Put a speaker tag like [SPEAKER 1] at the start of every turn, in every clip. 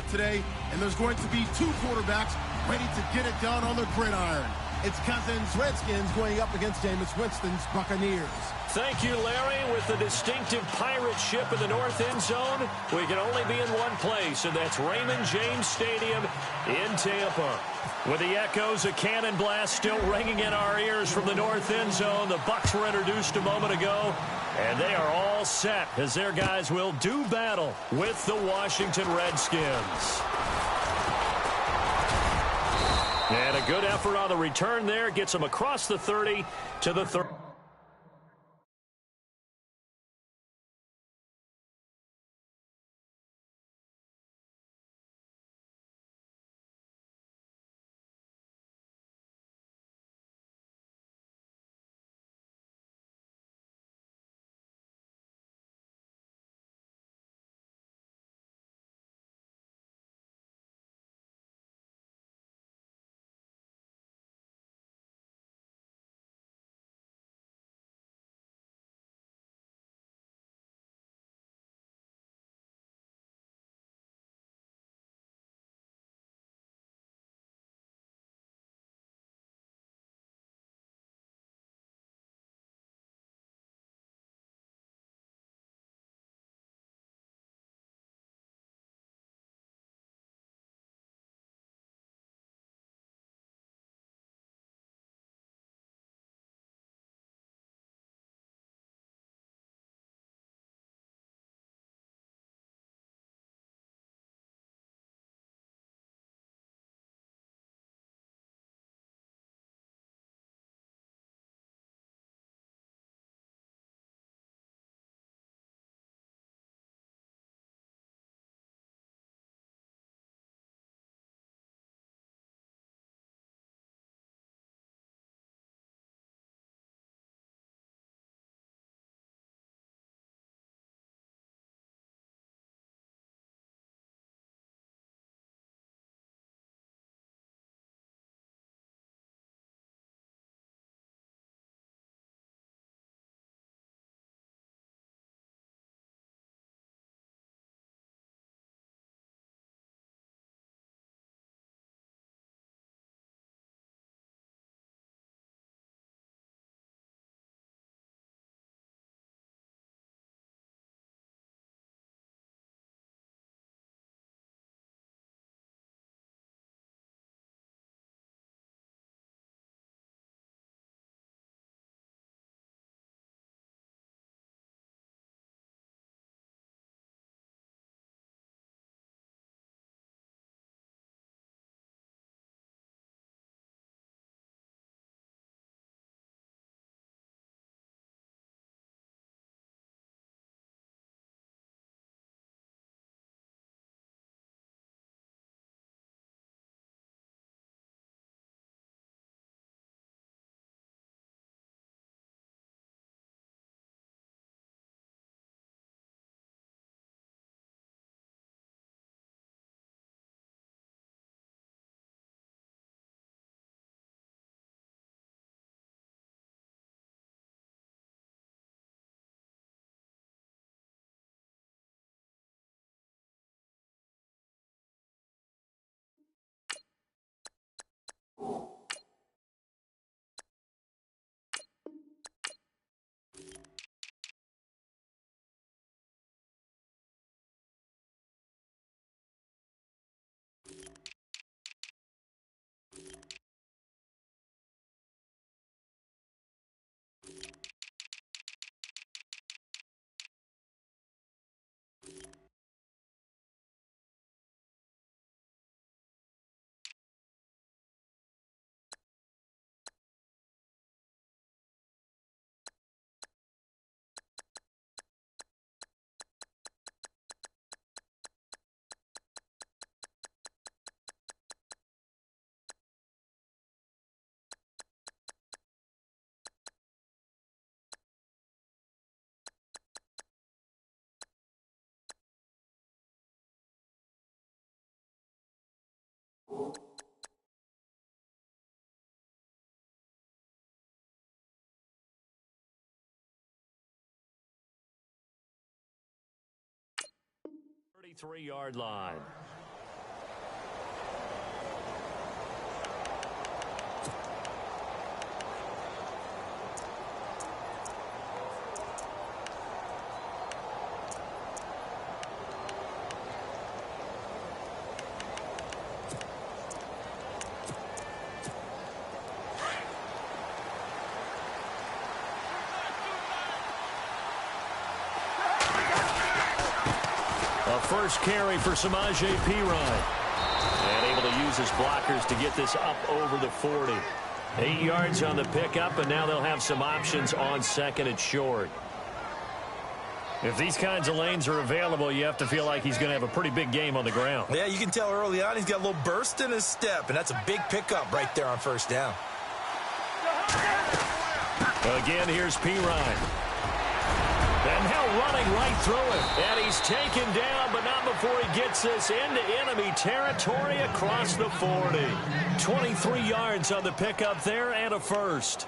[SPEAKER 1] today, and there's going to be two quarterbacks ready to get it done on the gridiron. It's Cousins' Redskins going up against Jameis Winston's Buccaneers.
[SPEAKER 2] Thank you, Larry. With the distinctive pirate ship in the north end zone, we can only be in one place, and that's Raymond James Stadium in Tampa. With the echoes of cannon blast still ringing in our ears from the north end zone, the Bucs were introduced a moment ago, and they are all set as their guys will do battle with the Washington Redskins. And a good effort on the return there gets them across the 30 to the 30. Yard line. first carry for Samaje Perine. And able to use his blockers to get this up over the 40. 8 yards on the pickup, and now they'll have some options on second and short. If these kinds of lanes are available, you have to feel like he's going to have a pretty big game on the ground.
[SPEAKER 3] Yeah, you can tell early on he's got a little burst in his step, and that's a big pickup right there on first down.
[SPEAKER 2] Again, here's Perine. And now running right through him. And he's taken down, but not before he gets this into enemy territory across the 40. 23 yards on the pickup there and a first.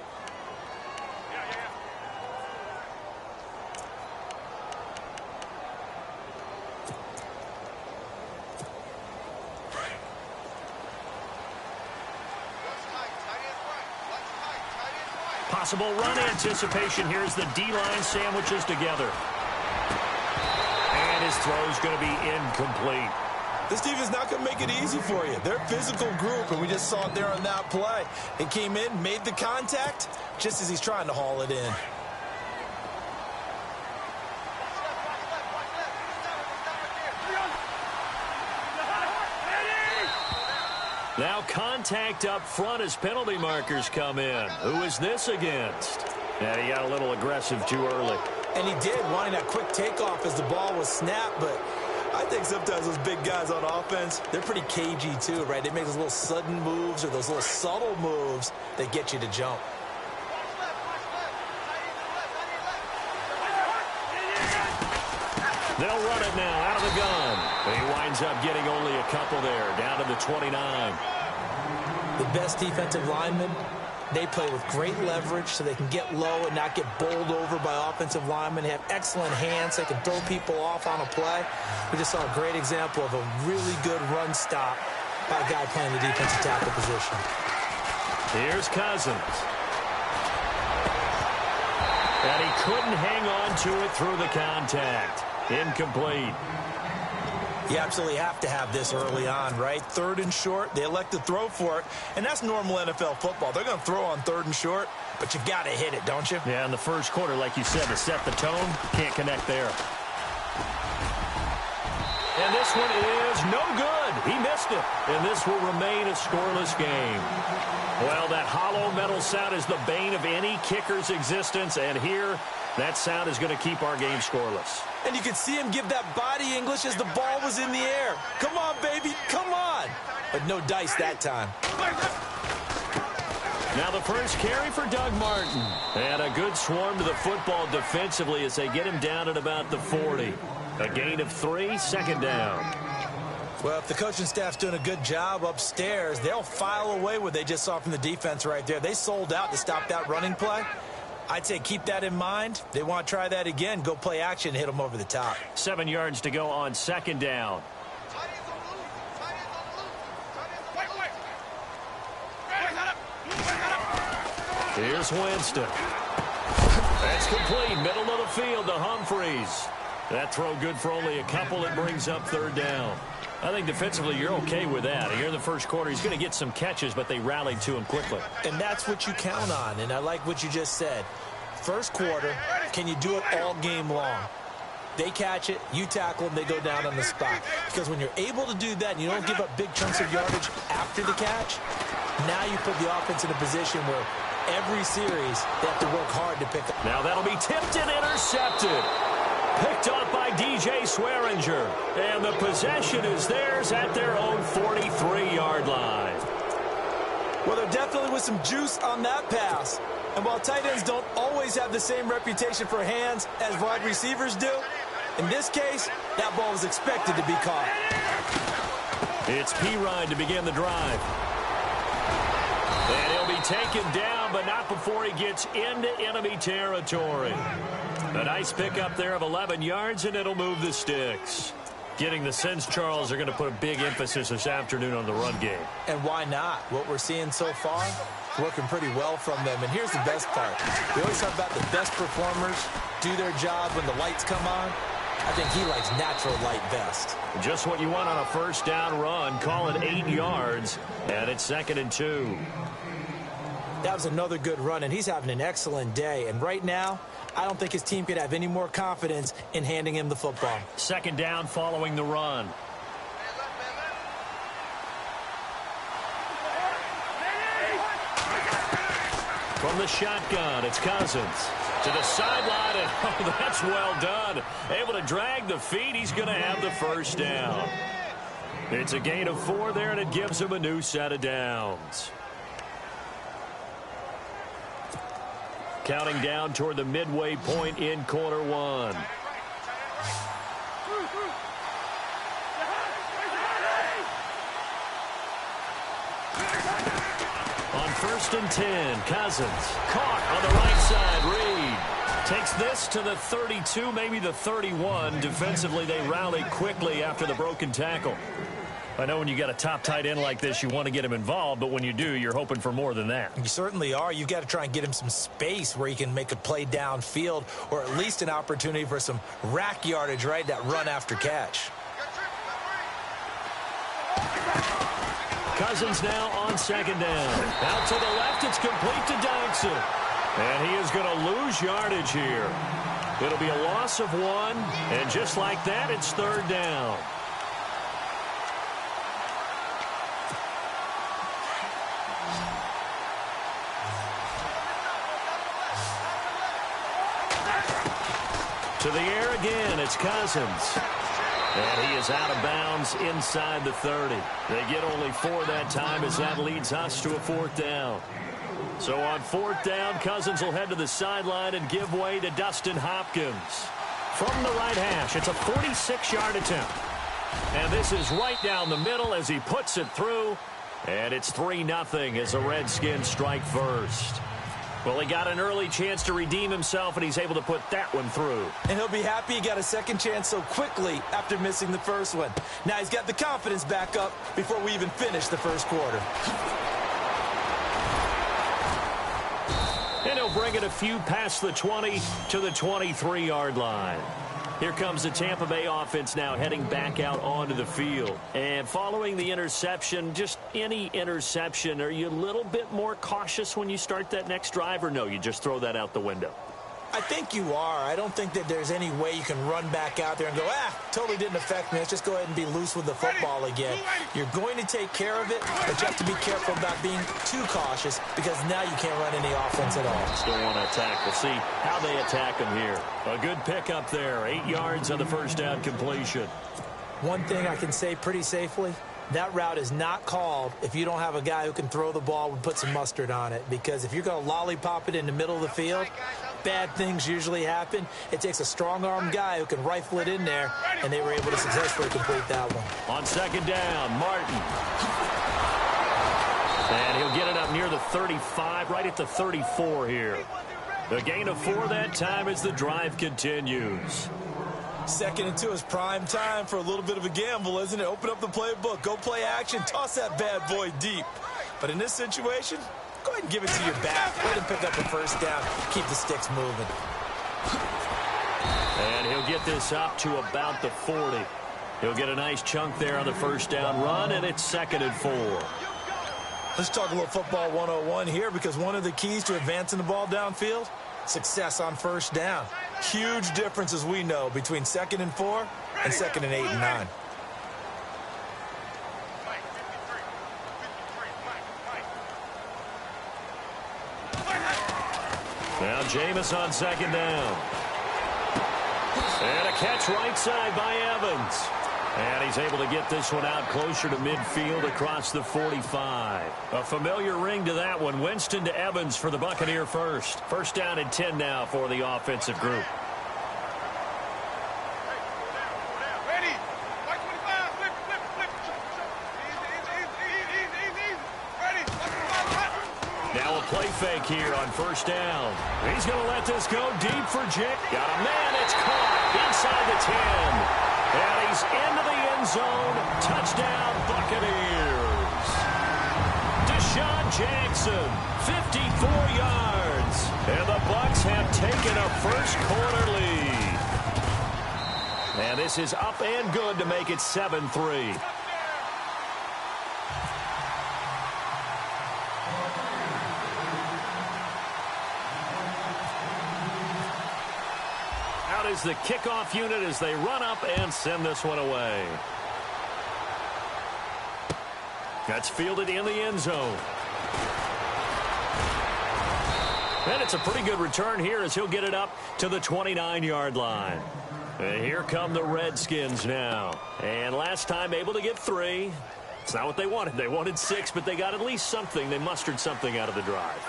[SPEAKER 2] Possible run anticipation. Here's the D-line sandwiches together. And his throw's going to be incomplete.
[SPEAKER 3] This defense not going to make it easy for you. They're a physical group, and we just saw it there on that play. He came in, made the contact, just as he's trying to haul it in.
[SPEAKER 2] Now contact up front as penalty markers come in. Who is this against? And he got a little aggressive too early.
[SPEAKER 3] And he did, wanting that quick takeoff as the ball was snapped, but I think sometimes those big guys on offense, they're pretty cagey too, right? They make those little sudden moves or those little subtle moves that get you to jump.
[SPEAKER 2] They'll run it now out of the gun. And he winds up getting only a couple there, down to the 29.
[SPEAKER 3] The best defensive linemen, they play with great leverage so they can get low and not get bowled over by offensive linemen. They have excellent hands. They can throw people off on a play. We just saw a great example of a really good run stop by a guy playing the defensive tackle position.
[SPEAKER 2] Here's Cousins. And he couldn't hang on to it through the contact. Incomplete.
[SPEAKER 3] You absolutely have to have this early on, right? Third and short, they elect to throw for it, and that's normal NFL football. They're going to throw on third and short, but you got to hit it, don't you?
[SPEAKER 2] Yeah, in the first quarter, like you said, to set the tone, can't connect there. And this one is no good. He missed it, and this will remain a scoreless game. Well, that hollow metal sound is the bane of any kicker's existence, and here, that sound is going to keep our game scoreless.
[SPEAKER 3] And you could see him give that body English as the ball was in the air. Come on, baby, come on. But no dice that time.
[SPEAKER 2] Now the first carry for Doug Martin. And a good swarm to the football defensively as they get him down at about the 40. A gain of 3, second down.
[SPEAKER 3] Well, if the coaching staff's doing a good job upstairs, they'll file away what they just saw from the defense right there. They sold out to stop that running play. I'd say keep that in mind. They want to try that again. Go play action, hit them over the top.
[SPEAKER 2] 7 yards to go on second down. Here's Winston. That's complete. Middle of the field to Humphreys. That throw good for only a couple. It brings up third down. I think defensively you're okay with that. Here in the first quarter, he's going to get some catches, but they rallied to him quickly.
[SPEAKER 3] And that's what you count on, and I like what you just said. First quarter, can you do it all game long? They catch it, you tackle them, they go down on the spot. Because when you're able to do that and you don't give up big chunks of yardage after the catch, now you put the offense in a position where every series they have to work hard to pick up.
[SPEAKER 2] Now that'll be tipped and intercepted. Picked up by DJ Swearinger. And the possession is theirs at their own 43-yard line.
[SPEAKER 3] Well, there definitely was some juice on that pass. And while tight ends don't always have the same reputation for hands as wide receivers do, in this case, that ball was expected to be caught.
[SPEAKER 2] It's Perine to begin the drive. And he'll be taken down, but not before he gets into enemy territory. A nice pickup there of 11 yards, and it'll move the sticks. Getting the sense, Charles, are going to put a big emphasis this afternoon on the run game.
[SPEAKER 3] And why not? What we're seeing so far, working pretty well from them. And here's the best part. We always talk about the best performers do their job when the lights come on. I think he likes natural light best.
[SPEAKER 2] Just what you want on a first down run. Call it 8 yards, and it's 2nd and 2.
[SPEAKER 3] That was another good run, and he's having an excellent day. And right now, I don't think his team could have any more confidence in handing him the football.
[SPEAKER 2] Second down following the run. From the shotgun, it's Cousins. To the sideline, and oh, that's well done. Able to drag the feet. He's going to have the first down. It's a gain of 4 there, and it gives him a new set of downs. Counting down toward the midway point in quarter 1. On 1st and 10, Cousins caught on the right side. Reed takes this to the 32, maybe the 31. Defensively, they rally quickly after the broken tackle. I know when you got a top tight end like this, you want to get him involved, but when you do, you're hoping for more than that.
[SPEAKER 3] You certainly are. You've got to try and get him some space where he can make a play downfield, or at least an opportunity for some rack yardage, right? That run after catch.
[SPEAKER 2] Cousins now on second down. Out to the left, it's complete to Dodson. And he is going to lose yardage here. It'll be a loss of 1, and just like that, it's 3rd down. To the air again, it's Cousins. And he is out of bounds inside the 30. They get only 4 that time as that leads us to a 4th down. So on 4th down, Cousins will head to the sideline and give way to Dustin Hopkins. From the right hash, it's a 46-yard attempt. And this is right down the middle as he puts it through. And it's 3-0 as the Redskins strike first. Well, he got an early chance to redeem himself, and he's able to put that one through.
[SPEAKER 3] And he'll be happy he got a second chance so quickly after missing the first one. Now he's got the confidence back up before we even finish the first quarter.
[SPEAKER 2] And he'll bring it a few past the 20 to the 23-yard line. Here comes the Tampa Bay offense now heading back out onto the field. And following the interception, just any interception, are you a little bit more cautious when you start that next drive, or no, you just throw that out the window?
[SPEAKER 3] I think you are. I don't think that there's any way you can run back out there and go, totally didn't affect me. Let's just go ahead and be loose with the football again. You're going to take care of it, but you have to be careful about being too cautious because now you can't run any offense at all.
[SPEAKER 2] Still want to attack. We'll see how they attack him here. A good pickup there. 8 yards on the first down completion.
[SPEAKER 3] One thing I can say pretty safely, that route is not called if you don't have a guy who can throw the ball and put some mustard on it. Because if you're going to lollipop it in the middle of the field, bad things usually happen. It takes a strong-arm guy who can rifle it in there, and they were able to successfully complete that one.
[SPEAKER 2] On second down, Martin. And he'll get it up near the 35, right at the 34 here. The gain of 4 that time as the drive continues.
[SPEAKER 3] 2nd and 2 is prime time for a little bit of a gamble, isn't it? Open up the playbook, go play action, toss that bad boy deep. But in this situation, go ahead and give it to your back. Let him pick up the first down. Keep the sticks moving.
[SPEAKER 2] And he'll get this up to about the 40. He'll get a nice chunk there on the first down run, and it's 2nd and 4.
[SPEAKER 3] Let's talk a little football 101 here, because one of the keys to advancing the ball downfield, success on first down. Huge difference, as we know, between 2nd and 4 and 2nd and 8 and 9.
[SPEAKER 2] Now Jameis on second down. And a catch right side by Evans. And he's able to get this one out closer to midfield across the 45. A familiar ring to that one. Winston to Evans for the Buccaneer first. First down and 10 now for the offensive group. Now a play fake here on first down. He's going to let this go deep for Jake. Got a man. It's caught inside the 10. And he's into the end zone. Touchdown, Buccaneers. Deshaun Jackson, 54 yards. And the Bucs have taken a first quarter lead. And this is up and good to make it 7-3. is the kickoff unit as they run up and send this one away. That's fielded in the end zone. And it's a pretty good return here as he'll get it up to the 29-yard line. And here come the Redskins now. And last time able to get 3. It's not what they wanted. They wanted 6, but they got at least something. They mustered something out of the drive.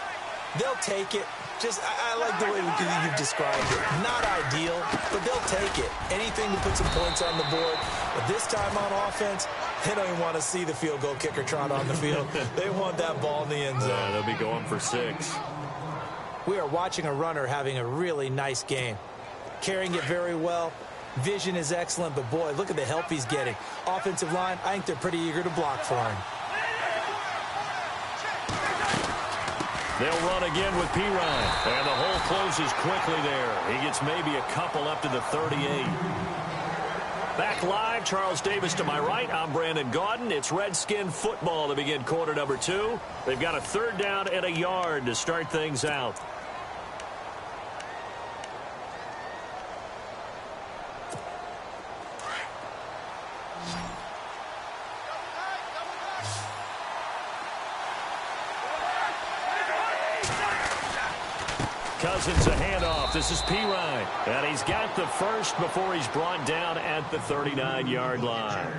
[SPEAKER 3] They'll take it. I like the way you've described it. Not ideal, but they'll take it. Anything to put some points on the board. But this time on offense, they don't even want to see the field goal kicker trot on the field. They want that ball in the end zone.
[SPEAKER 2] Yeah, they'll be going for 6.
[SPEAKER 3] We are watching a runner having a really nice game. Carrying it very well. Vision is excellent, but boy, look at the help he's getting. Offensive line, I think they're pretty eager to block for him.
[SPEAKER 2] They'll run again with P. Ryan. And the hole closes quickly there. He gets maybe a couple up to the 38. Back live, Charles Davis to my right. I'm Brandon Gaudin. It's Redskin football to begin quarter number 2. They've got a 3rd down and a yard to start things out. Cousins a handoff. This is P. Ryan. And he's got the first before he's brought down at the 39-yard line.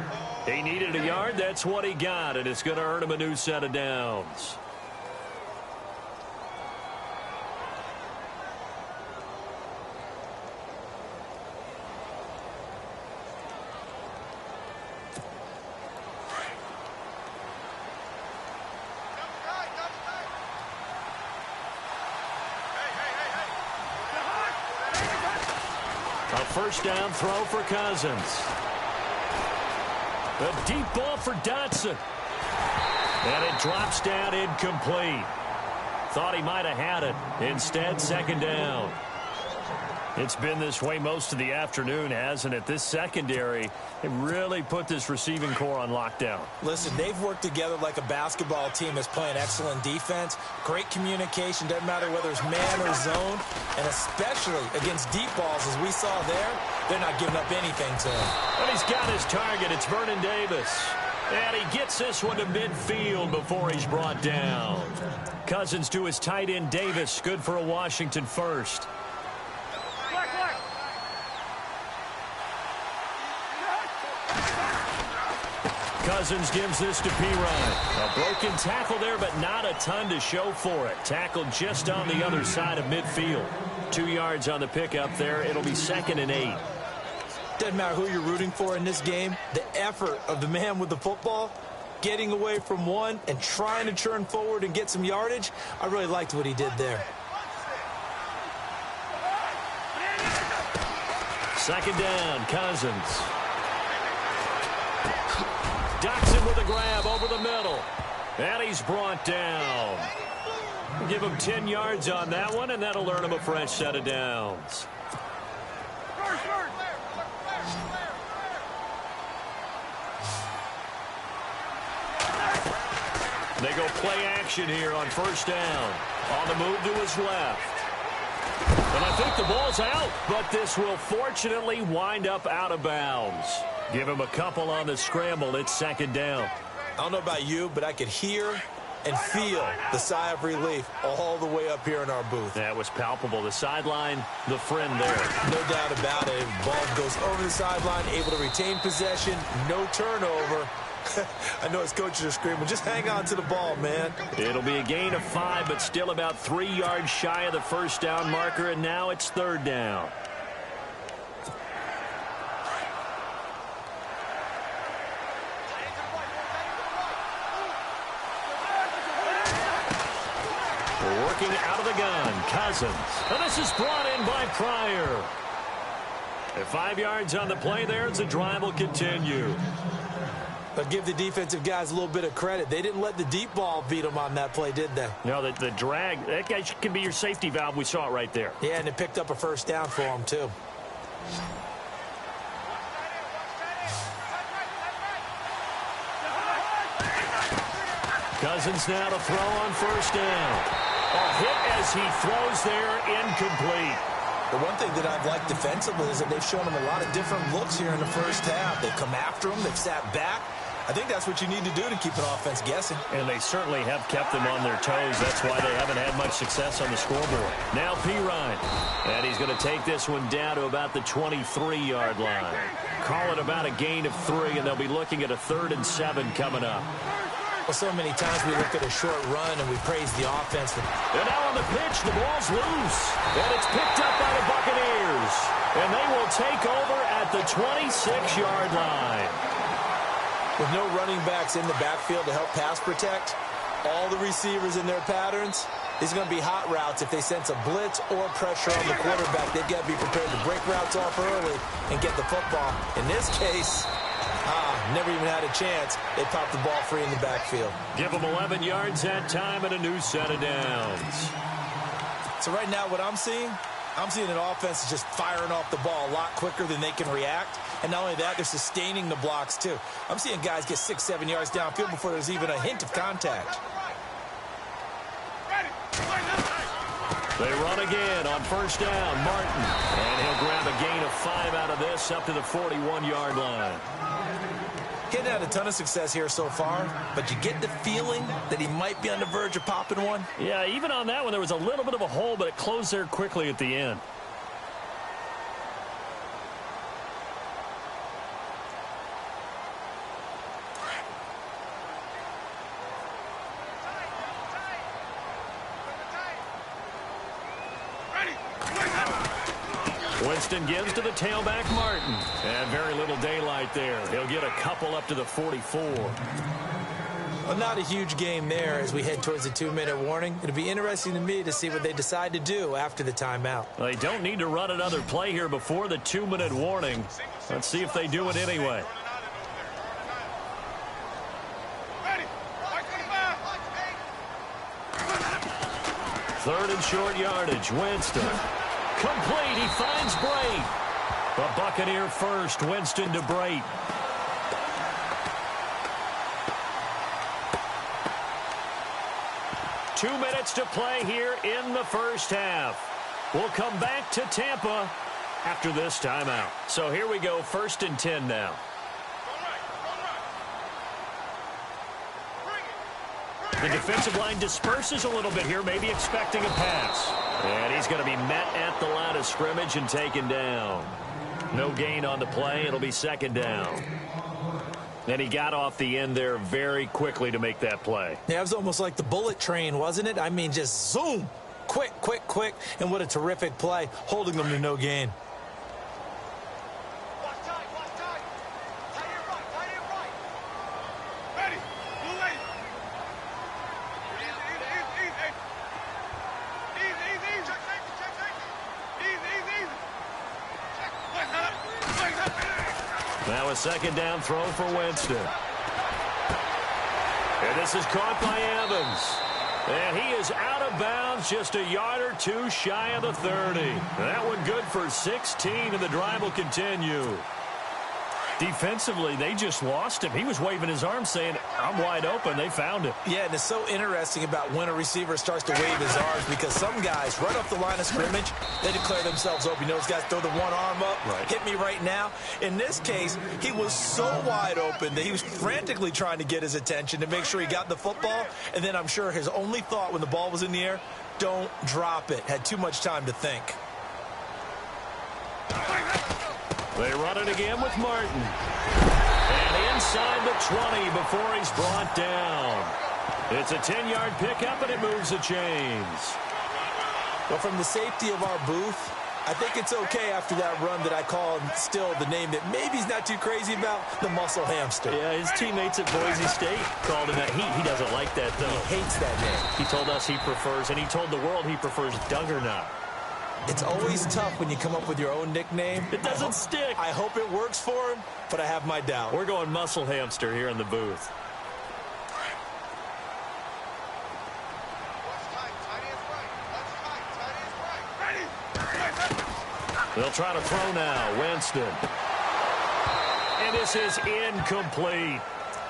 [SPEAKER 2] He needed a yard. That's what he got, and it's going to earn him a new set of downs. A first down throw for Cousins. A deep ball for Dotson. And it drops down incomplete. Thought he might have had it. Instead, 2nd down. It's been this way most of the afternoon, hasn't it? This secondary, it really put this receiving core on lockdown.
[SPEAKER 3] Listen, they've worked together like a basketball team that's playing excellent defense. Great communication, doesn't matter whether it's man or zone. And especially against deep balls, as we saw there, they're not giving up anything to him.
[SPEAKER 2] But he's got his target. It's Vernon Davis. And he gets this one to midfield before he's brought down. Cousins to his tight end, Davis. Good for a Washington first. Cousins gives this to P. Ryan. A broken tackle there, but not a ton to show for it. Tackled just on the other side of midfield. 2 yards on the pickup there. It'll be 2nd and 8.
[SPEAKER 3] Doesn't matter who you're rooting for in this game. The effort of the man with the football, getting away from one and trying to turn forward and get some yardage, I really liked what he did there.
[SPEAKER 2] 2nd down, Cousins. Dotson with a grab over the middle. And he's brought down. Give him 10 yards on that one, and that'll earn him a fresh set of downs. They go play action here on 1st down. On the move to his left. And I think the ball's out, but this will fortunately wind up out of bounds. Give him a couple on the scramble. It's 2nd down.
[SPEAKER 3] I don't know about you, but I could hear and feel the sigh of relief all the way up here in our booth.
[SPEAKER 2] That was palpable. The sideline, the friend there.
[SPEAKER 3] No doubt about it. Ball goes over the sideline, able to retain possession, no turnover. I know his coaches are screaming, just hang on to the ball, man.
[SPEAKER 2] It'll be a gain of 5, but still about 3 yards shy of the 1st down marker, and now it's 3rd down. Working out of the gun, Cousins. And this is brought in by Pryor. At 5 yards on the play there, as the drive will continue.
[SPEAKER 3] But give the defensive guys a little bit of credit. They didn't let the deep ball beat them on that play, did they?
[SPEAKER 2] No, the drag, that guy can be your safety valve. We saw it right there.
[SPEAKER 3] Yeah, and it picked up a 1st down for him, too.
[SPEAKER 2] Cousins now to throw on 1st down. A hit as he throws there, incomplete.
[SPEAKER 3] The one thing that I've liked defensively is that they've shown them a lot of different looks here in the first half. They've come after them. They've sat back. I think that's what you need to do to keep an offense guessing.
[SPEAKER 2] And they certainly have kept them on their toes. That's why they haven't had much success on the scoreboard. Now Pirine. And he's going to take this one down to about the 23-yard line. Call it about a gain of 3, and they'll be looking at a 3rd and 7 coming up.
[SPEAKER 3] Well, so many times we look at a short run and we praise the offense.
[SPEAKER 2] And now on the pitch, the ball's loose. And it's picked up by the Buccaneers. And they will take over at the 26-yard line.
[SPEAKER 3] With no running backs in the backfield to help pass protect, all the receivers in their patterns, these are going to be hot routes if they sense a blitz or pressure on the quarterback. They've got to be prepared to break routes off early and get the football. In this case, never even had a chance. They popped the ball free in the backfield.
[SPEAKER 2] Give them 11 yards that time and a new set of downs.
[SPEAKER 3] So right now what I'm seeing an offense just firing off the ball a lot quicker than they can react. And not only that, they're sustaining the blocks too. I'm seeing guys get 6-7 yards downfield before there's even a hint of contact.
[SPEAKER 2] They run again on first down. Martin. And he'll grab a gain of 5 out of this up to the 41-yard line.
[SPEAKER 3] He's had a ton of success here so far, but you get the feeling that he might be on the verge of popping one.
[SPEAKER 2] Yeah, even on that one, there was a little bit of a hole, but it closed there quickly at the end. Winston gives to the tailback, Martin. And very little daylight there. He'll get a couple up to the 44.
[SPEAKER 3] Well, not a huge game there as we head towards the 2-minute warning. It'll be interesting to me to see what they decide to do after the timeout.
[SPEAKER 2] They don't need to run another play here before the 2-minute warning. Let's see if they do it anyway. Third and short yardage. Winston. Complete. He finds Brait. The Buccaneer first. Winston to Brait. Two minutes to play here in the first half. We'll come back to Tampa after this timeout. So here we go. 1st and 10 now. The defensive line disperses a little bit here, maybe expecting a pass. And he's going to be met at the line of scrimmage and taken down. No gain on the play. It'll be 2nd down. And he got off the end there very quickly to make that play.
[SPEAKER 3] Yeah, it was almost like the bullet train, wasn't it? I mean, just zoom. Quick, quick, quick. And what a terrific play, holding them to no gain.
[SPEAKER 2] Now a 2nd down throw for Winston. And this is caught by Evans. And he is out of bounds, just a yard or two shy of the 30. That one good for 16, and the drive will continue. Defensively, they just lost him. He was waving his arms saying, I'm wide open. They found him.
[SPEAKER 3] Yeah, and it's so interesting about when a receiver starts to wave his arms because some guys, right off the line of scrimmage, they declare themselves open. You know, those guys throw the one arm up, hit me right now. In this case, he was so wide open that he was frantically trying to get his attention to make sure he got the football. And then I'm sure his only thought when the ball was in the air, don't drop it. Had too much time to think.
[SPEAKER 2] They run it again with Martin. And inside the 20 before he's brought down. It's a 10-yard pickup, and it moves the chains.
[SPEAKER 3] Well, from the safety of our booth, I think it's okay after that run that I call him still the name that maybe he's not too crazy about, the muscle hamster.
[SPEAKER 2] Yeah, his teammates at Boise State called him that. He doesn't like that, though.
[SPEAKER 3] He hates that name.
[SPEAKER 2] He told us he prefers, and he told the world he prefers Duggernaut.
[SPEAKER 3] It's always tough when you come up with your own nickname.
[SPEAKER 2] It doesn't stick.
[SPEAKER 3] I hope it works for him, but I have my doubt.
[SPEAKER 2] We're going muscle hamster here in the booth. They'll try to throw now. Winston. And this is incomplete.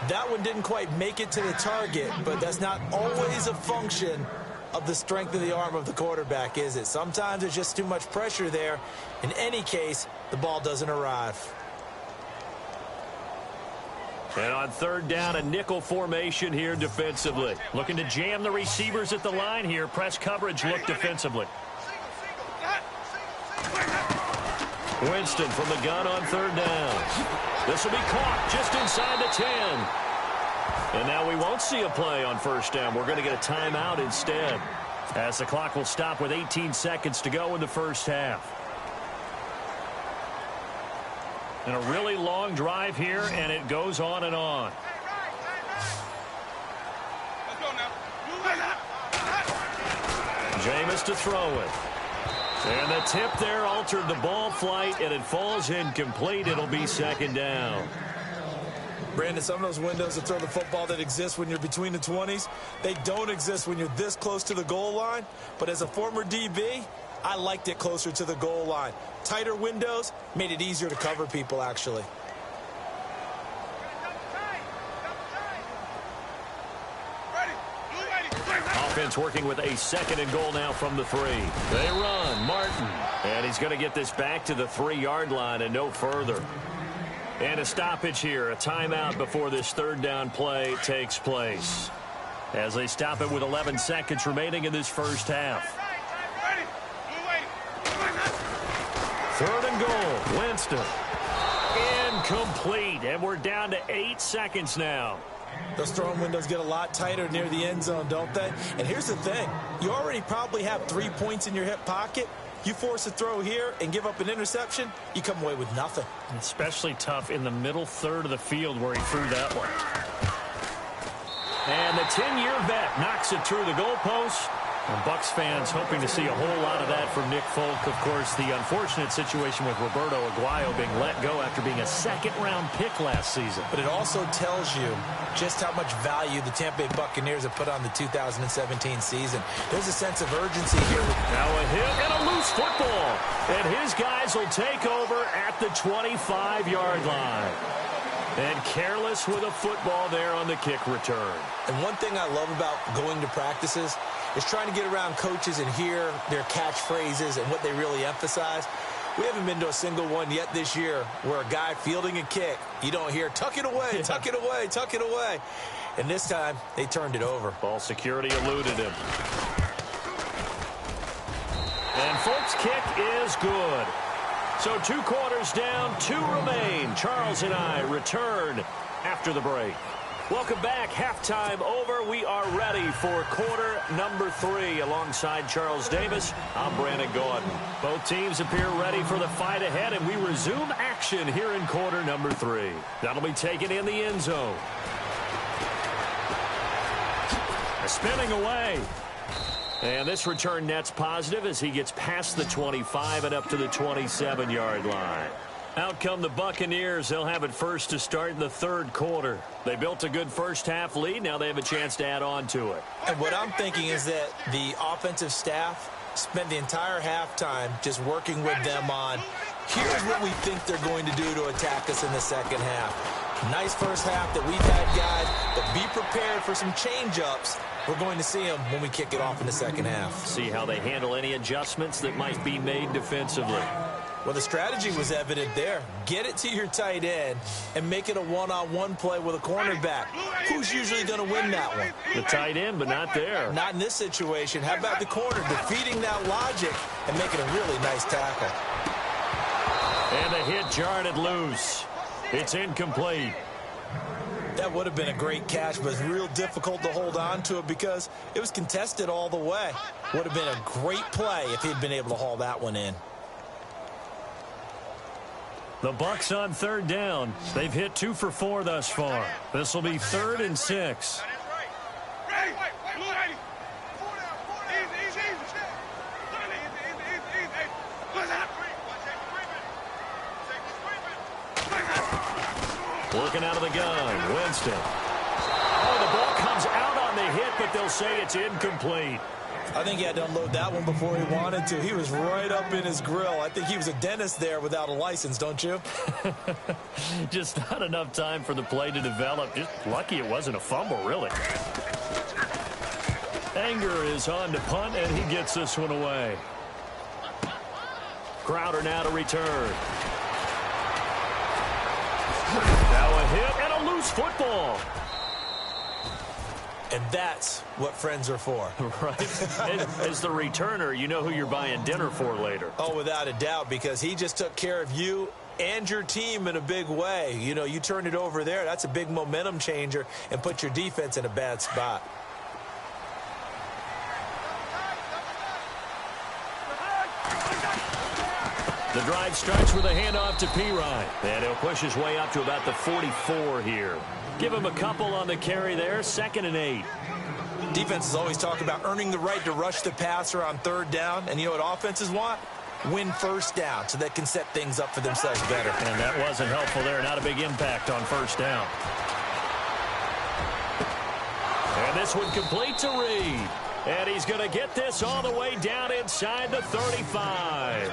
[SPEAKER 3] That one didn't quite make it to the target, but that's not always a function of the strength of the arm of the quarterback, is it? Sometimes there's just too much pressure there. In any case, the ball doesn't arrive.
[SPEAKER 2] And on third down, a nickel formation here defensively. Looking to jam the receivers at the line here. Press coverage look defensively. Winston from the gun on third down. This will be caught just inside the 10. And now we won't see a play on first down. We're going to get a timeout instead, as the clock will stop with 18 seconds to go in the first half. And a really long drive here, and it goes on and on. Jameis to throw it. And the tip there altered the ball flight, and it falls incomplete. It'll be second down.
[SPEAKER 3] Brandon, some of those windows to throw the football that exist when you're between the 20s, they don't exist when you're this close to the goal line. But as a former DB, I liked it closer to the goal line. Tighter windows made it easier to cover people, actually.
[SPEAKER 2] Offense working with a second and goal now from the 3. They run. Martin. And he's going to get this back to the 3-yard line and no further. And a stoppage here. A timeout before this third down play takes place, as they stop it with 11 seconds remaining in this first half. Third and goal. Winston. Incomplete. And we're down to 8 seconds now.
[SPEAKER 3] Those throwing windows get a lot tighter near the end zone, don't they? And here's the thing. You already probably have 3 points in your hip pocket. You force a throw here and give up an interception, you come away with nothing.
[SPEAKER 2] Especially tough in the middle third of the field where he threw that one. And the 10-year vet knocks it through the goalpost. And Bucs fans hoping to see a whole lot of that from Nick Folk. Of course, the unfortunate situation with Roberto Aguayo being let go after being a second-round pick last season.
[SPEAKER 3] But it also tells you just how much value the Tampa Bay Buccaneers have put on the 2017 season. There's a sense of urgency here.
[SPEAKER 2] Now a hit and a loose football. And his guys will take over at the 25-yard line. And careless with a football there on the kick return.
[SPEAKER 3] And one thing I love about going to practices is trying to get around coaches and hear their catchphrases and what they really emphasize. We haven't been to a single one yet this year where a guy fielding a kick, you don't hear, tuck it away, tuck it away, tuck it away. And this time, they turned it over.
[SPEAKER 2] Ball security eluded him. And Folk's kick is good. So 2 quarters down, 2 remain. Charles and I return after the break. Welcome back. Halftime over. We are ready for quarter number 3. Alongside Charles Davis, I'm Brandon Gaudin. Both teams appear ready for the fight ahead, and we resume action here in quarter number 3. That'll be taken in the end zone. Spinning away. And this return net's positive as he gets past the 25 and up to the 27-yard line. Out come the Buccaneers. They'll have it first to start in the third quarter. They built a good first-half lead. Now they have a chance to add on to it.
[SPEAKER 3] And what I'm thinking is that the offensive staff spent the entire halftime just working with them on, here's what we think they're going to do to attack us in the second half. Nice first half that we've had, guys, but be prepared for some change-ups. We're going to see them when we kick it off in the second half.
[SPEAKER 2] See how they handle any adjustments that might be made defensively.
[SPEAKER 3] Well, the strategy was evident there. Get it to your tight end and make it a one-on-one play with a cornerback. Who's usually going to win that one?
[SPEAKER 2] The tight end, but not there.
[SPEAKER 3] Not in this situation. How about the corner defeating that logic and making a really nice tackle?
[SPEAKER 2] And the hit jarred it loose. It's incomplete.
[SPEAKER 3] That would have been a great catch, but it's real difficult to hold on to it because it was contested all the way. Would have been a great play if he'd been able to haul that one in.
[SPEAKER 2] The Bucs on third down. They've hit 2 for 4 thus far. This will be 3rd and 6. Working out of the gun, Winston. Oh, the ball comes out on the hit, but they'll say it's incomplete.
[SPEAKER 3] I think he had to unload that one before he wanted to. He was right up in his grill. I think he was a dentist there without a license, don't you?
[SPEAKER 2] Just not enough time for the play to develop. Just lucky it wasn't a fumble, really. Anger is on to punt, and he gets this one away. Crowder now to return. Now a hit and a loose football.
[SPEAKER 3] And that's what friends are for.
[SPEAKER 2] Right. As the returner, you know who you're buying dinner for later.
[SPEAKER 3] Oh, without a doubt, because he just took care of you and your team in a big way. You know, you turned it over there. That's a big momentum changer and put your defense in a bad spot.
[SPEAKER 2] The drive starts with a handoff to Pirine. And he'll push his way up to about the 44 here. Give him a couple on the carry there, 2nd and 8.
[SPEAKER 3] Defenses always talk about earning the right to rush the passer on 3rd down. And you know what offenses want? Win 1st down so they can set things up for themselves better.
[SPEAKER 2] And that wasn't helpful there. Not a big impact on 1st down. And this one complete to Reed. And he's going to get this all the way down inside the 35.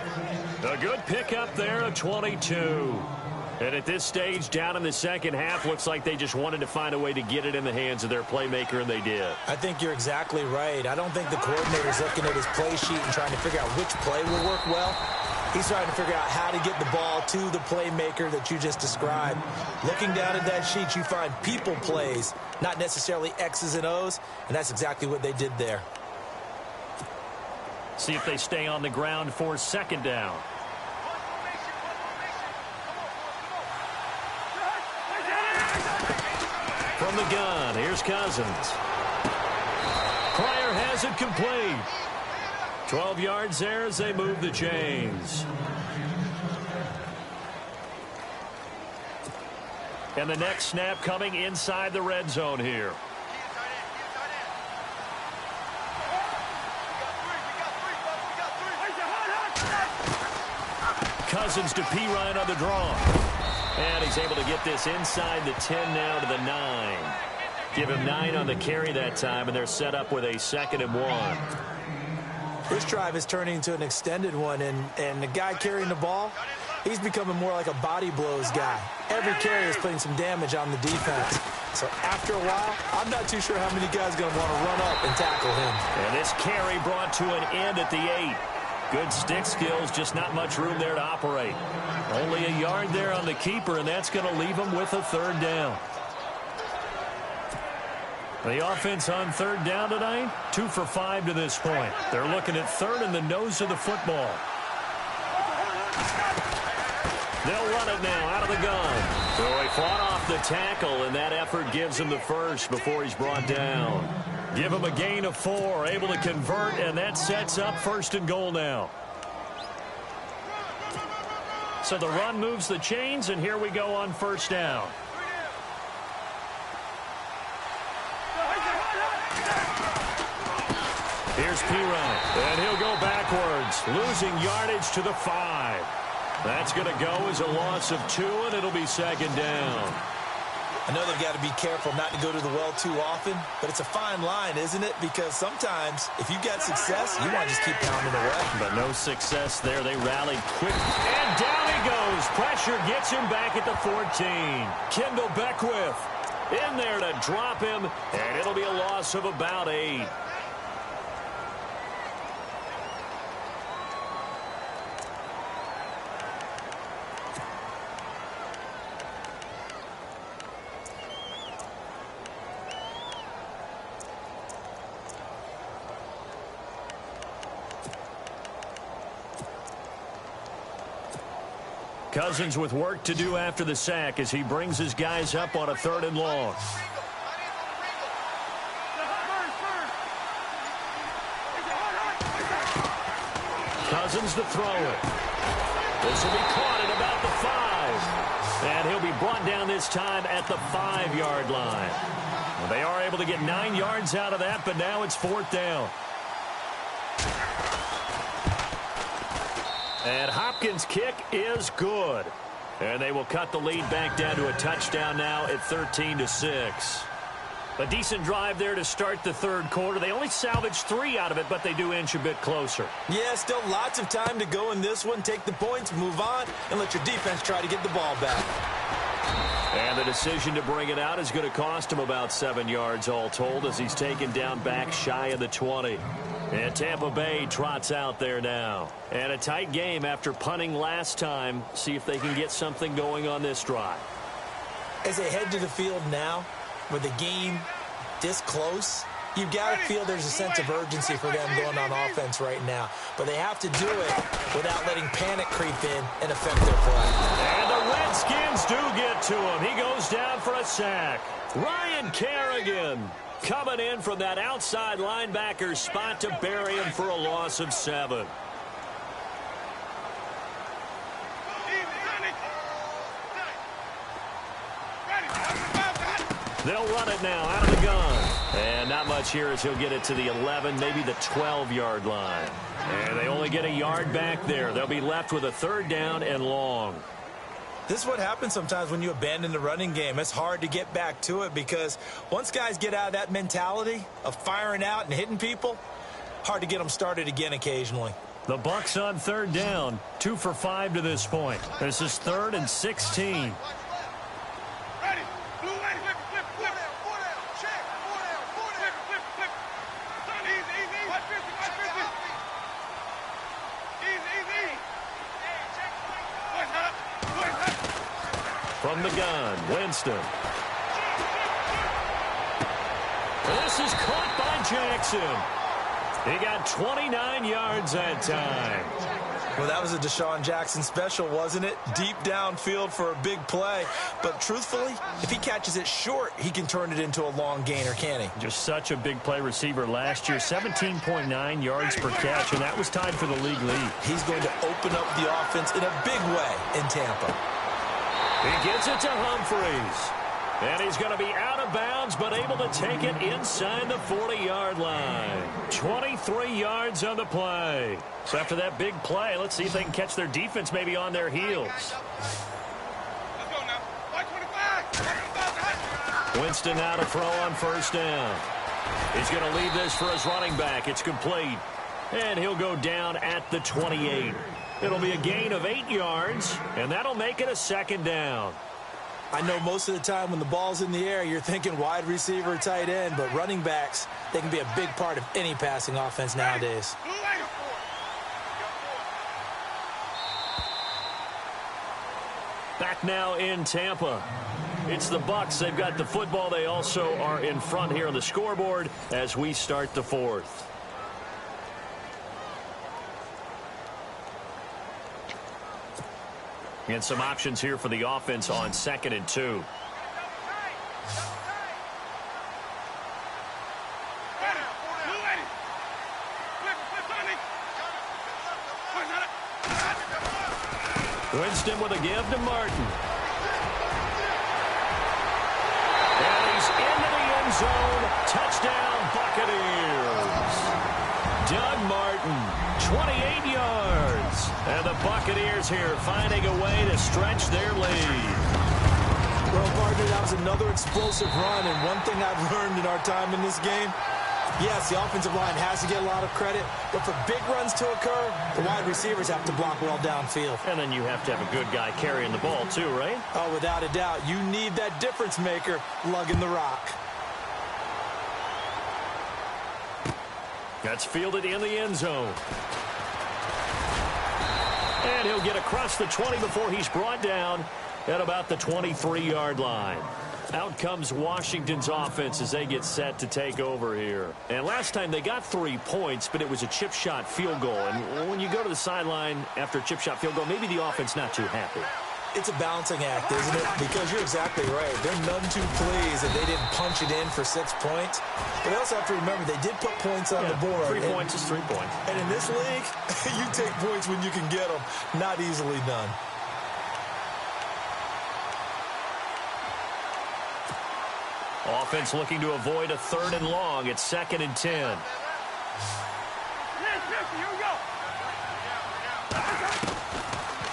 [SPEAKER 2] A good pickup there of 22. And at this stage, down in the second half, looks like they just wanted to find a way to get it in the hands of their playmaker, and they did.
[SPEAKER 3] I think you're exactly right. I don't think the coordinator's looking at his play sheet and trying to figure out which play will work well. He's trying to figure out how to get the ball to the playmaker that you just described. Looking down at that sheet, you find people plays, not necessarily X's and O's, and that's exactly what they did there.
[SPEAKER 2] See if they stay on the ground for 2nd down. From the gun, here's Cousins. Pryor has it complete. 12 yards there as they move the chains. And the next snap coming inside the red zone here. Cousins to Pirine on the draw. And he's able to get this inside the 10 now to the 9. Give him 9 on the carry that time, and they're set up with a 2nd and 1.
[SPEAKER 3] This drive is turning into an extended one, and the guy carrying the ball, he's becoming more like a body blows guy. Every carry is putting some damage on the defense. So after a while, I'm not too sure how many guys are going to want to run up and tackle him.
[SPEAKER 2] And this carry brought to an end at the 8. Good stick skills, just not much room there to operate. Only a yard there on the keeper, and that's going to leave him with a 3rd down. The offense on 3rd down tonight, 2 for 5 to this point. They're looking at 3rd in the nose of the football. They'll run it now out of the gun. So he fought off the tackle, and that effort gives him the 1st before he's brought down. Give him a gain of 4, able to convert, and that sets up 1st and goal now. So the run moves the chains, and here we go on 1st down. Here's Pirine, and he'll go backwards, losing yardage to the 5. That's going to go as a loss of 2, and it'll be 2nd down.
[SPEAKER 3] I know they've got to be careful not to go to the well too often, but it's a fine line, isn't it? Because sometimes, if you've got success, you want to just keep pounding away.
[SPEAKER 2] But no success there. They rallied quick. And down he goes. Pressure gets him back at the 14. Kendall Beckwith in there to drop him, and it'll be a loss of about 8. Cousins with work to do after the sack as he brings his guys up on a 3rd and long. Cousins to throw it. This will be caught at about the 5. And he'll be brought down this time at the 5-yard line. Well, they are able to get 9 yards out of that, but now it's 4th down. And Hopkins' kick is good. And they will cut the lead back down to a touchdown now at 13-6. A decent drive there to start the 3rd quarter. They only salvaged 3 out of it, but they do inch a bit closer.
[SPEAKER 3] Yeah, still lots of time to go in this one. Take the points, move on, and let your defense try to get the ball back.
[SPEAKER 2] And the decision to bring it out is going to cost him about 7 yards all told as he's taken down back shy of the 20. And Tampa Bay trots out there now. And a tight game after punting last time. See if they can get something going on this drive.
[SPEAKER 3] As they head to the field now, with the game this close, you've got to feel there's a sense of urgency for them going on offense right now. But they have to do it without letting panic creep in and affect their play.
[SPEAKER 2] And the Redskins do get to him. He goes down for a sack. Ryan Kerrigan coming in from that outside linebacker spot to bury him for a loss of 7. They'll run it now out of the gun. And not much here as he'll get it to the 11, maybe the 12-yard line. And they only get a yard back there. They'll be left with a 3rd down and long.
[SPEAKER 3] This is what happens sometimes when you abandon the running game. It's hard to get back to it because once guys get out of that mentality of firing out and hitting people, hard to get them started again occasionally.
[SPEAKER 2] The Bucs on 3rd down, 2 for 5 to this point. This is 3rd and 16. From the gun, Winston. This is caught by Jackson. He got 29 yards that time.
[SPEAKER 3] Well, that was a Deshaun Jackson special, wasn't it? Deep downfield for a big play. But truthfully, if he catches it short, he can turn it into a long gainer, can't he?
[SPEAKER 2] Just such a big play receiver last year. 17.9 yards per catch, and that was tied for the league lead.
[SPEAKER 3] He's going to open up the offense in a big way in Tampa.
[SPEAKER 2] He gets it to Humphries. And he's going to be out of bounds, but able to take it inside the 40-yard line. 23 yards on the play. So after that big play, let's see if they can catch their defense maybe on their heels.
[SPEAKER 4] Let's go now. 25.
[SPEAKER 2] Winston now to throw on 1st down. He's going to leave this for his running back. It's complete. And he'll go down at the 28. It'll be a gain of 8 yards, and that'll make it a 2nd down.
[SPEAKER 3] I know most of the time when the ball's in the air, you're thinking wide receiver, tight end, but running backs, they can be a big part of any passing offense nowadays.
[SPEAKER 2] Back now in Tampa. It's the Bucs. They've got the football. They also are in front here on the scoreboard as we start the 4th. And some options here for the offense on 2nd and 2. Winston with a give to Martin. And he's into the end zone. Touchdown, Buccaneers. Doug Martin, 28 yards. And the Buccaneers here finding a way to stretch their lead.
[SPEAKER 3] Well, partner, that was another explosive run. And one thing I've learned in our time in this game, yes, the offensive line has to get a lot of credit, but for big runs to occur, the wide receivers have to block well downfield.
[SPEAKER 2] And then you have to have a good guy carrying the ball too, right?
[SPEAKER 3] Oh, without a doubt. You need that difference maker lugging the rock.
[SPEAKER 2] That's fielded in the end zone. And he'll get across the 20 before he's brought down at about the 23-yard line. Out comes Washington's offense as they get set to take over here. And last time they got 3 points, but it was a chip shot field goal. And when you go to the sideline after a chip shot field goal, maybe the offense not too happy.
[SPEAKER 3] It's a balancing act, isn't it? Because you're exactly right. They're none too pleased that they didn't punch it in for 6 points. But they also have to remember they did put points on the board.
[SPEAKER 2] 3 points is 3 points.
[SPEAKER 3] And in this league, you take points when you can get them. Not easily done.
[SPEAKER 2] Offense looking to avoid a 3rd and long. It's 2nd and 10.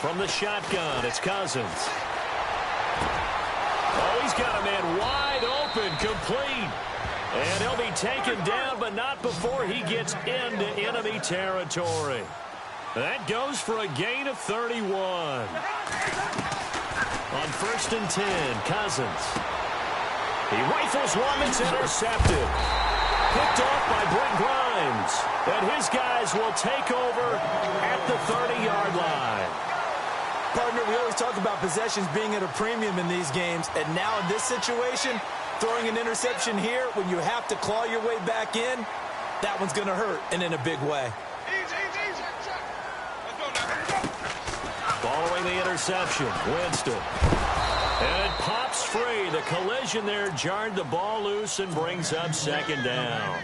[SPEAKER 2] From the shotgun, it's Cousins. Oh, he's got a man wide open, complete. And he'll be taken down, but not before he gets into enemy territory. That goes for a gain of 31. On 1st and 10, Cousins. He rifles one that's intercepted. Picked off by Brent Grimes. And his guys will take over at the 30-yard line.
[SPEAKER 3] Partner, we always talk about possessions being at a premium in these games. And now in this situation, throwing an interception here when you have to claw your way back in, that one's going to hurt, and in a big way.
[SPEAKER 2] Following the interception, Winston. And it pops free. The collision there jarred the ball loose and brings up 2nd down.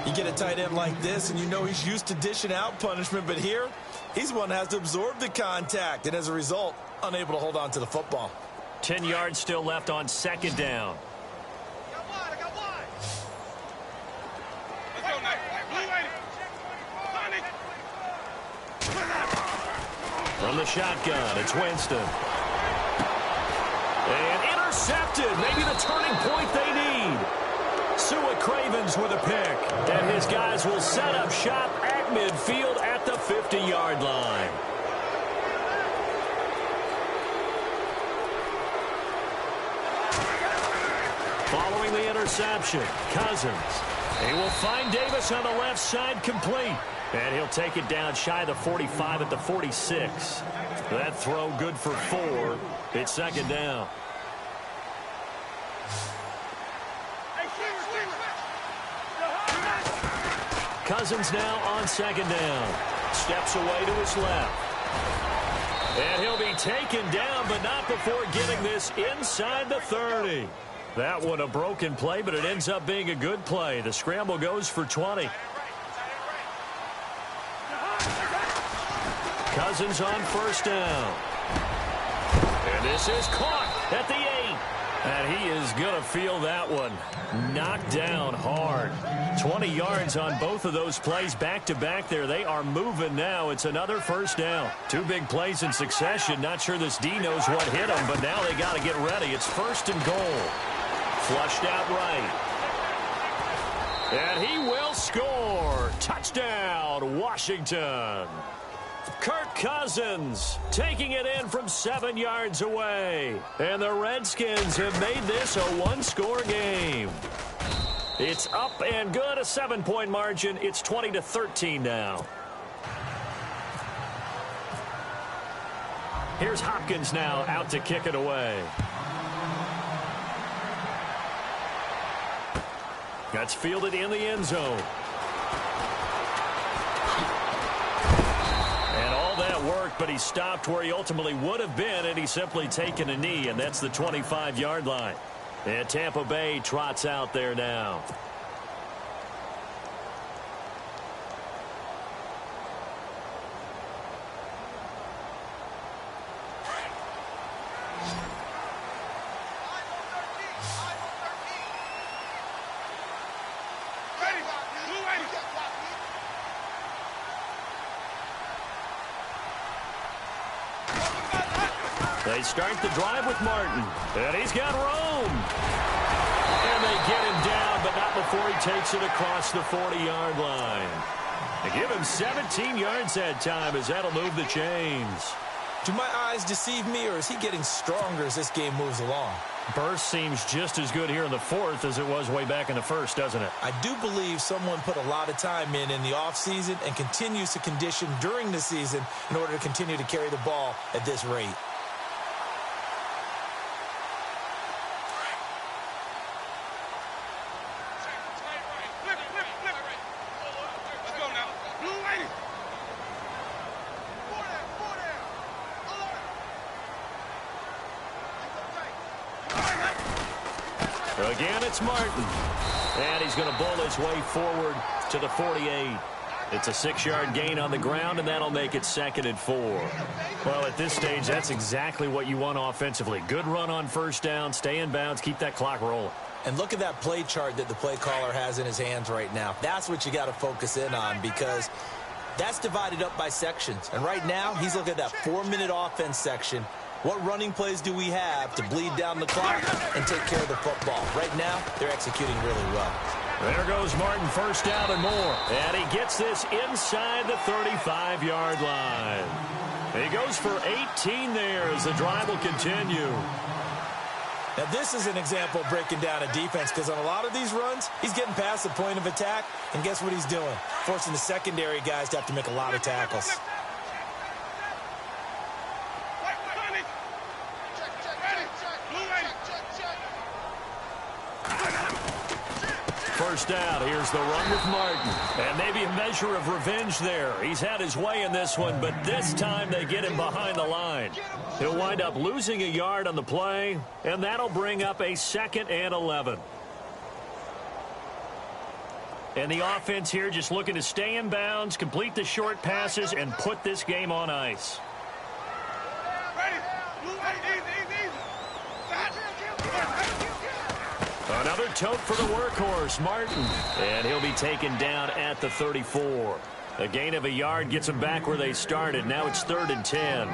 [SPEAKER 3] You get a tight end like this, and you know he's used to dishing out punishment, but here, he's the one that has to absorb the contact, and as a result, unable to hold on to the football.
[SPEAKER 2] 10 yards still left on 2nd down. From the shotgun, it's Winston. And intercepted. Maybe the turning point they need. Sua Cravens with a pick. And his guys will set up shop at midfield at the 50-yard line. Following the interception, Cousins. He will find Davis on the left side complete. And he'll take it down shy of the 45 at the 46. That throw good for 4. It's 2nd down. Cousins now on 2nd down. Steps away to his left. And he'll be taken down, but not before getting this inside the 30. That one a broken play, but it ends up being a good play. The scramble goes for 20. Cousins on 1st down. And this is caught at the 8. And he is going to feel that one. Knocked down hard. 20 yards on both of those plays back-to-back there. They are moving now. It's another 1st down. 2 big plays in succession. Not sure this D knows what hit him, but now they got to get ready. It's 1st and goal. Flushed out right. And he will score. Touchdown, Washington. Kirk Cousins taking it in from 7 yards away. And the Redskins have made this a one-score game. It's up and good, a 7-point margin. It's 20-13 now. Here's Hopkins now out to kick it away. That's fielded in the end zone. That worked, but he stopped where he ultimately would have been, and he's simply taken a knee, and that's the 25-yard line. And Tampa Bay trots out there now. They start the drive with Martin. And he's got room. And they get him down, but not before he takes it across the 40-yard line. They give him 17 yards that time as that'll move the chains.
[SPEAKER 3] Do my eyes deceive me, or is he getting stronger as this game moves along?
[SPEAKER 2] Burst seems just as good here in the 4th as it was way back in the 1st, doesn't it?
[SPEAKER 3] I do believe someone put a lot of time in the offseason and continues to condition during the season in order to continue to carry the ball at this rate.
[SPEAKER 2] Again, it's Martin. And he's going to bowl his way forward to the 48. It's a 6-yard gain on the ground, and that'll make it 2nd and 4. Well, at this stage, that's exactly what you want offensively. Good run on 1st down, stay in bounds, keep that clock rolling.
[SPEAKER 3] And look at that play chart that the play caller has in his hands right now. That's what you got to focus in on, because that's divided up by sections. And right now, he's looking at that 4-minute offense section. What running plays do we have to bleed down the clock and take care of the football? Right now, they're executing really well.
[SPEAKER 2] There goes Martin, 1st down and more. And he gets this inside the 35-yard line. He goes for 18 there as the drive will continue.
[SPEAKER 3] Now, this is an example of breaking down a defense because on a lot of these runs, he's getting past the point of attack, and guess what he's doing? Forcing the secondary guys to have to make a lot of tackles.
[SPEAKER 2] First down, here's the run with Martin. And maybe a measure of revenge there. He's had his way in this one, but this time they get him behind the line. He'll wind up losing a yard on the play, and that'll bring up a 2nd and 11. And the offense here just looking to stay in bounds, complete the short passes, and put this game on ice. Another tote for the workhorse, Martin. And he'll be taken down at the 34. A gain of a yard gets them back where they started. Now it's 3rd and 10.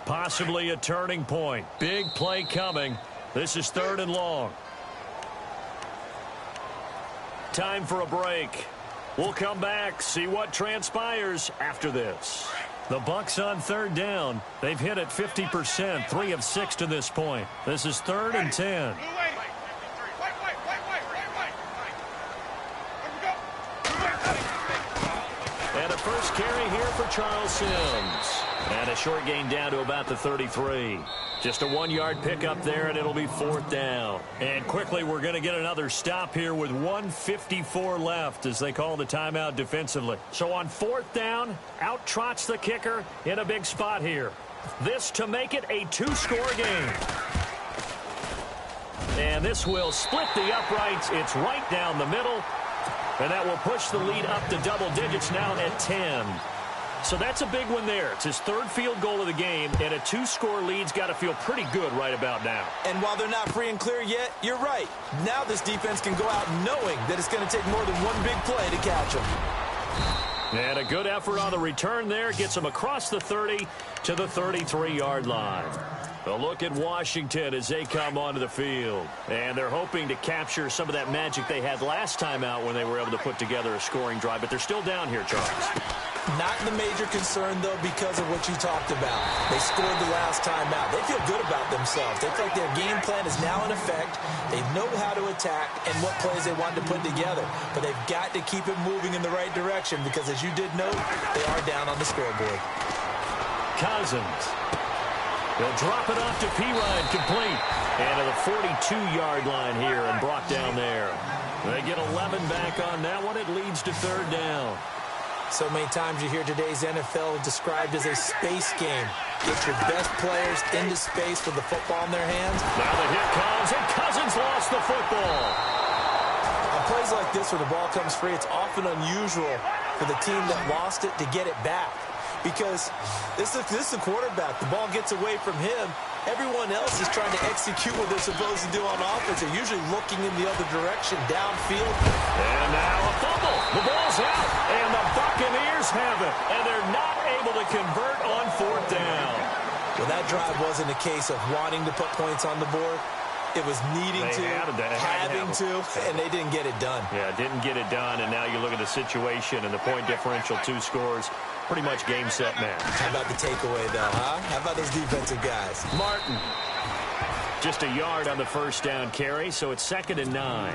[SPEAKER 2] Possibly a turning point. Big play coming. This is 3rd and long. Time for a break. We'll come back, see what transpires after this. The Bucs on 3rd down. They've hit at 50%, 3 of 6 to this point. This is 3rd and 10. And a first carry here for Charles Sims. And a short gain down to about the 33. Just a 1-yard pickup there, and it'll be 4th down. And quickly, we're going to get another stop here with 1:54 left as they call the timeout defensively. So on 4th down, out trots the kicker in a big spot here. This to make it a 2-score game. And this will split the uprights. It's right down the middle. And that will push the lead up to double digits now at 10. So that's a big one there. It's his 3rd field goal of the game, and a 2-score lead's got to feel pretty good right about now.
[SPEAKER 3] And while they're not free and clear yet, you're right. Now this defense can go out knowing that it's going to take more than one big play to catch them.
[SPEAKER 2] And a good effort on the return there gets them across the 30 to the 33-yard line. A look at Washington as they come onto the field. And they're hoping to capture some of that magic they had last time out when they were able to put together a scoring drive. But they're still down here, Charles.
[SPEAKER 3] Not the major concern, though, because of what you talked about. They scored the last time out. They feel good about themselves. They feel like their game plan is now in effect. They know how to attack and what plays they want to put together. But they've got to keep it moving in the right direction because, as you did note, they are down on the scoreboard.
[SPEAKER 2] Cousins. They'll drop it off to P-Ryan, complete. And to the 42-yard line here and brought down there. They get 11 back on that one. It leads to 3rd down.
[SPEAKER 3] So many times you hear today's NFL described as a space game. Get your best players into space with the football in their hands.
[SPEAKER 2] Now the hit comes, and Cousins lost the football.
[SPEAKER 3] On plays like this where the ball comes free, it's often unusual for the team that lost it to get it back. Because this is the quarterback. The ball gets away from him. Everyone else is trying to execute what they're supposed to do on offense. They're usually looking in the other direction, downfield.
[SPEAKER 2] And now a fumble. The ball's out, and the Buccaneers have it. And they're not able to convert on 4th down.
[SPEAKER 3] Well, that drive wasn't a case of wanting to put points on the board. It was needing to, having to, and they didn't get it done.
[SPEAKER 2] Yeah, didn't get it done, and now you look at the situation and the point differential, 2 scores. Pretty much game, set, match.
[SPEAKER 3] How about the takeaway, though, huh? How about those defensive guys?
[SPEAKER 2] Martin. Just a yard on the first down carry, so it's 2nd and 9.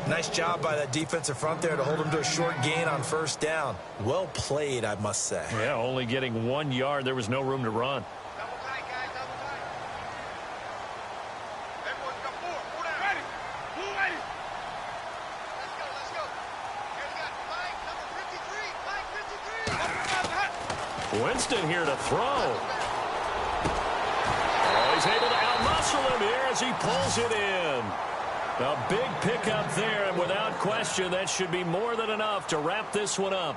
[SPEAKER 3] Nice job by that defensive front there to hold them to a short gain on first down. Well played, I must say.
[SPEAKER 2] Yeah, only getting 1 yard. There was no room to run.
[SPEAKER 4] Double tight, guys, double tight. Everyone's got 4. 4 down. Ready. Blue ready. Let's go, let's go. Here we got Mike, number 53. Mike, 53.
[SPEAKER 2] Winston here to throw. Oh, he's able to outmuscle him here as he pulls it in. A big pickup there, and without question, that should be more than enough to wrap this one up.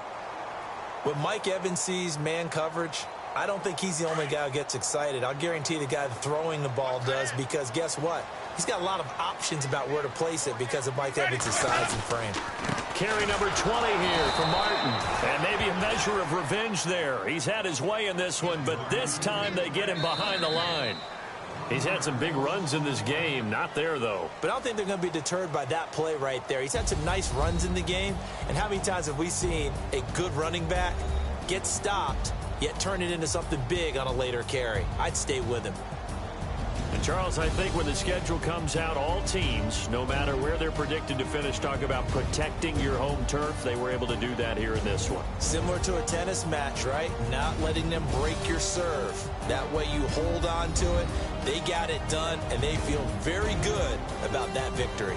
[SPEAKER 3] When Mike Evans sees man coverage, I don't think he's the only guy who gets excited. I'll guarantee the guy throwing the ball does, because guess what? He's got a lot of options about where to place it because of Mike Evans' size and frame.
[SPEAKER 2] Carry number 20 here for Martin. And maybe a measure of revenge there. He's had his way in this one, but this time they get him behind the line. He's had some big runs in this game. Not there, though.
[SPEAKER 3] But I don't think they're going to be deterred by that play right there. He's had some nice runs in the game. And how many times have we seen a good running back get stopped, yet turn it into something big on a later carry? I'd stay with him.
[SPEAKER 2] And, Charles, I think when the schedule comes out, all teams, no matter where they're predicted to finish, talk about protecting your home turf. They were able to do that here in this one.
[SPEAKER 3] Similar to a tennis match, right? Not letting them break your serve. That way you hold on to it. They got it done, and they feel very good about that victory.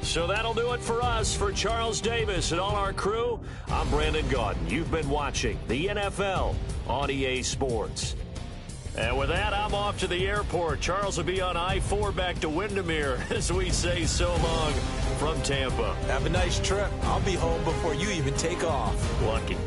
[SPEAKER 2] So that'll do it for us. For Charles Davis and all our crew, I'm Brandon Gaudin. You've been watching the NFL on EA Sports. And with that, I'm off to the airport. Charles will be on I-4 back to Windermere as we say so long from Tampa.
[SPEAKER 3] Have a nice trip. I'll be home before you even take off.
[SPEAKER 2] Lucky.